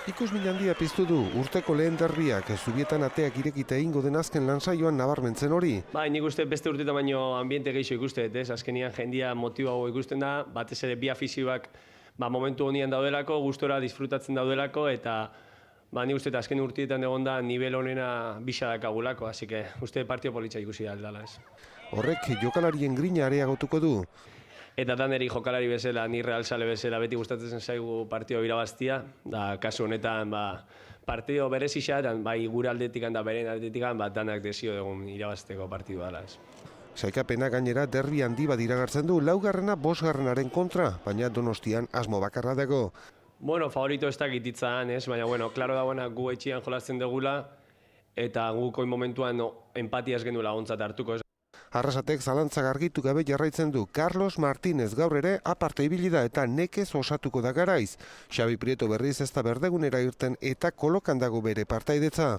Ikusmin handia piztu du urteko lehen derbiak Zubietan ateak irekita egingo den azken lansaioan nabarmentzen hori. Bai, nik uste beste urteetan baino ambiente gehiago ikusten, ez? Azkenian jendia motibago ikusten da, batez ere bi afizioak momentu honian daudelako, gustora disfrutatzen daudelako, eta nik uste azken urteetan egon da nivel honena bisa dakagulako, así que uste partio politxa ikusi aldala, ez? Horrek jokalarien grina areagotuko du. Eta daneri jokalari bezala, ni realzale bezala, beti gustatzen zaigu partio irabaztia, da kasu honetan partio berezisa, bai gure aldetikan da beren aldetikan, danak desio egun irabazteko partidu dela. Sailkapena gainera derbi handi bat iragartzen du, laugarrena bosgarrenaren kontra, baina Donostian asmo bakarra dago. Bueno, favorito ez dakit itzan, ez? Baina, bueno, klaro dagoena gu etxian jolasten dugula, eta gu momentuan empatiaz genuela ontzat hartuko, ez? Arrasatek zalantzak argitu gabe jarraitzen du. Carlos Martínez gaur ere aparte ibili da eta nekez osatuko da garaiz. Xabi Prieto berriz ez da berdegunera irten eta kolokan dago bere partaidetza.